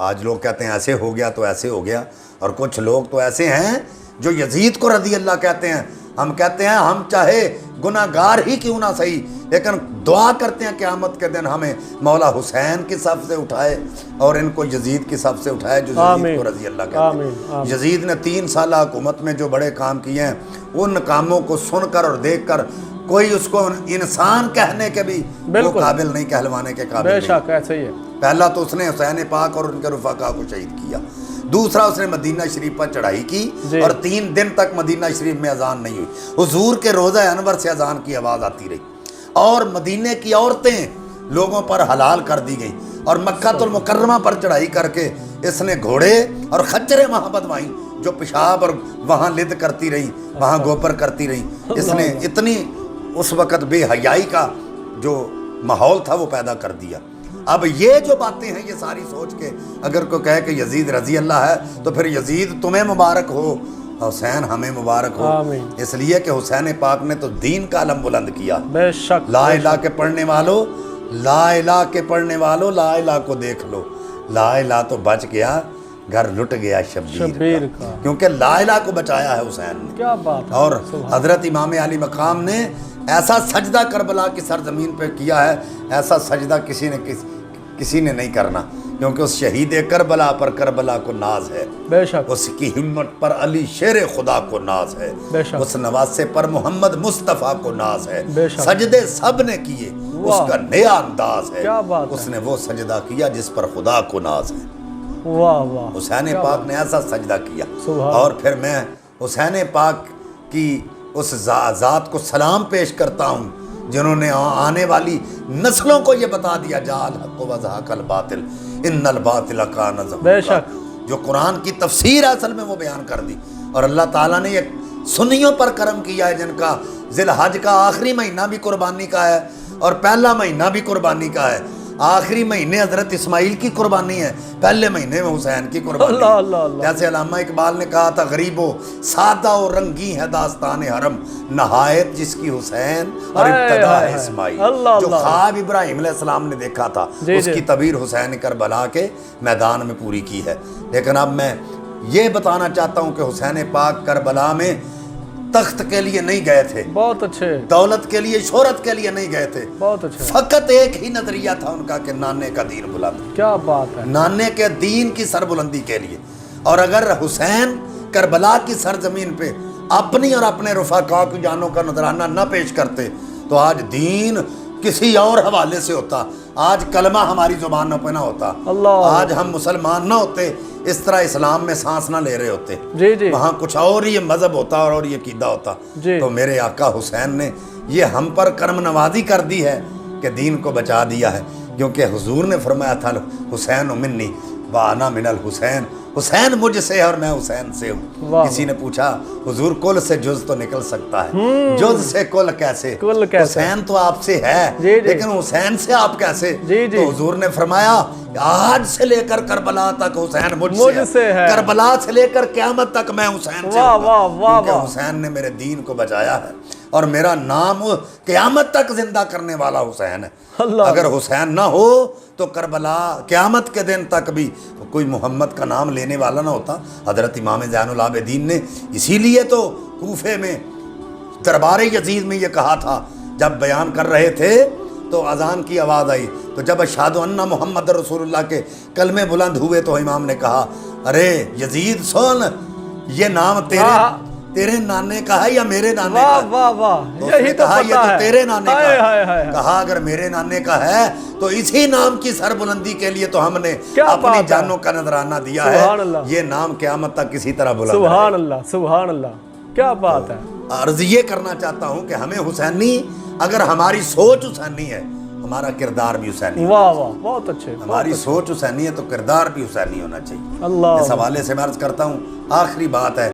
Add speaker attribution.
Speaker 1: آج لوگ کہتے ہیں ایسے ہو گیا تو ایسے ہو گیا، اور کچھ لوگ تو ایسے ہیں جو یزید کو رضی اللہ کہتے ہیں۔ ہم کہتے ہیں ہم چاہے گناہ گار ہی کیوں نہ صحیح، لیکن دعا کرتے ہیں قیامت کے دن ہمیں مولا حسین کی صف سے اٹھائے اور ان کو یزید کی صف سے اٹھائے جو یزید کو رضی اللہ کہتے ہیں۔ یزید نے 3 سالہ حکومت میں جو بڑے کام کیے ہیں، ان کاموں کو سن کر اور دیکھ کر کوئی اس کو انسان کہنے کے بھی وہ قابل نہیں، کہلوانے کے قابل نہیں۔
Speaker 2: بے شک ایسے ہی ہے۔
Speaker 1: پہلا تو اس نے حسین پاک اور ان کے رفقا کو شہید کیا، دوسرا اس نے مدینہ شریف پر چڑھائی کی اور 3 دن تک مدینہ شریف میں اذان نہیں ہوئی۔ حضور کے روضہ انور سے اذان کی آواز آتی رہی، اور مدینے کی عورتیں لوگوں پر حلال کر دی گئیں، اور مکہ المکرمہ پر چڑھائی کر کے اس نے گھوڑے اور خچریں وہاں بدوائیں جو پیشاب اور وہاں لد کرتی رہیں، وہاں گوبر کرتی رہیں۔ اس نے اتنی اس وقت بے حیائی کا جو ماحول تھا وہ پیدا کر دیا۔ اب یہ جو باتیں ہیں یہ ساری سوچ کے اگر کوئی کہے کہ یزید رضی اللہ ہے تو پھر یزید تمہیں مبارک ہو، حسین ہمیں مبارک ہو، اس لیے کہ حسین پاک نے تو دین کا علم بلند کیا۔
Speaker 2: بے شک
Speaker 1: لا الہ کے پڑھنے والو، لا الہ کے پڑھنے والو، لا الہ کو دیکھ لو، لا الہ تو بچ گیا، گھر لٹ گیا شبیر کا، کیونکہ لا الہ کو بچایا ہے حسین نے۔
Speaker 2: کیا بات ہے۔
Speaker 1: اور حضرت امام علی مقام نے ایسا سجدہ کربلا کی سرزمین پہ کیا ہے، ایسا سجدہ کسی نے نہیں کرنا، کیونکہ اس شہید کربلا پر کربلا کو ناز ہے،
Speaker 2: بے شک
Speaker 1: اس کی ہمت پر علی شیر خدا کو ناز ہے،
Speaker 2: بے شک
Speaker 1: اس نواسے پر محمد مصطفیٰ کو ناز ہے،
Speaker 2: بے شک
Speaker 1: سجدے سب نے کیے، اس کا نیا انداز ہے،
Speaker 2: کیا بات ہے۔
Speaker 1: اس نے وہ سجدہ کیا جس پر خدا کو ناز ہے۔
Speaker 2: واہ واہ،
Speaker 1: حسین پاک نے ایسا سجدہ کیا۔
Speaker 2: سبحان۔
Speaker 1: اور پھر میں حسین پاک کی اس ذات کو سلام پیش کرتا ہوں جنہوں نے آنے والی نسلوں کو یہ بتا دیا، جا الحق و زہق الباطل ان الباطل کان زہوقا،
Speaker 2: بے شک
Speaker 1: جو قرآن کی تفسیر اصل میں وہ بیان کر دی۔ اور اللہ تعالیٰ نے یہ سنیوں پر کرم کیا ہے جن کا ذی الحج کا آخری مہینہ بھی قربانی کا ہے اور پہلا مہینہ بھی قربانی کا ہے۔ آخری مہینے حضرت اسماعیل کی قربانی ہے، پہلے مہینے میں حسین کی قربانی ہے۔
Speaker 2: اللہ اللہ اللہ۔
Speaker 1: جیسے علامہ اقبال نے کہا تھا، غریب و سادہ و رنگی ہے داستان حرم، نہایت جس کی حسین اور ابتدا ہے اسماعیل۔ جو خواب ابراہیم علیہ السلام نے دیکھا تھا اس کی تعبیر حسین کربلا کے میدان میں پوری کی ہے۔ لیکن اب میں یہ بتانا چاہتا ہوں کہ حسین پاک کربلا میں تخت کے لیے نہیں گئے تھے،
Speaker 2: بہت اچھے،
Speaker 1: دولت کے لیے، شہرت کے لیے نہیں گئے تھے،
Speaker 2: بہت اچھے،
Speaker 1: فقط ایک ہی نظریہ تھا ان کا کہ نانے کا دین بلند،
Speaker 2: کیا بات ہے،
Speaker 1: نانے کے دین کی سربلندی کے لیے۔ اور اگر حسین کربلا کی سرزمین پہ اپنی اور اپنے رفقا کی جانوں کا نذرانہ نہ پیش کرتے تو آج دین کسی اور حوالے سے ہوتا، آج کلمہ ہماری زبانوں پہ نہ ہوتا، آج ہم مسلمان نہ ہوتے، اس طرح اسلام میں سانس نہ لے رہے ہوتے، وہاں کچھ اور یہ مذہب ہوتا اور یہ عقیدہ ہوتا۔ تو میرے آقا حسین نے یہ ہم پر کرم نوازی کر دی ہے کہ دین کو بچا دیا ہے، کیونکہ حضور نے فرمایا تھا حسین منی وانا من الحسین، حسین مجھ سے ہے اور میں حسین سے ہوں۔ کسی نے پوچھا حضور کل سے جز تو نکل سکتا ہے، جز سے کل کیسے؟ حسین تو آپ سے ہے لیکن حسین سے آپ کیسے؟ تو حضور نے فرمایا آج سے لے کر کربلا تک حسین مجھ سے ہے، کربلا سے لے کر قیامت تک میں حسین سے ہوں، کیونکہ حسین نے میرے دین کو بچایا ہے اور میرا نام قیامت تک زندہ کرنے والا حسین ہے۔ اگر حسین نہ ہو تو کربلا قیامت کے دن تک بھی کوئی محمد کا نام لینے والا نہ ہوتا۔ حضرت امام زین العابدین نے اسی لیے تو کوفے میں دربار یزید میں یہ کہا تھا، جب بیان کر رہے تھے تو اذان کی آواز آئی، تو جب اشہد ان محمد رسول اللہ کے کلمے بلند ہوئے تو امام نے کہا ارے یزید سن، یہ نام تیرے نانے کا ہے یا میرے نانے کا ہے؟
Speaker 2: واہ واہ، یہی تو
Speaker 1: کہا یہ تو تیرے نانے کا ہے۔
Speaker 2: ہے،
Speaker 1: کہا اگر میرے نانے کا ہے تو اسی نام کی سربلندی کے لیے تو ہم نے اپنی جانوں کا نذرانہ دیا ہے، یہ نام قیامت تک کسی طرح بلند رہے۔
Speaker 2: سبحان اللہ، سبحان اللہ، کیا بات ہے۔
Speaker 1: عرض یہ کرنا چاہتا ہوں کہ ہمیں حسینی، اگر ہماری سوچ حسینی ہے ہمارا کردار بھی حسینی،
Speaker 2: واہ واہ، بہت اچھے،
Speaker 1: ہماری سوچ حسینی ہے تو کردار بھی حسینی ہونا چاہیے۔
Speaker 2: اللہ،
Speaker 1: اس حوالے سے میں عرض کرتا ہوں، آخری بات ہے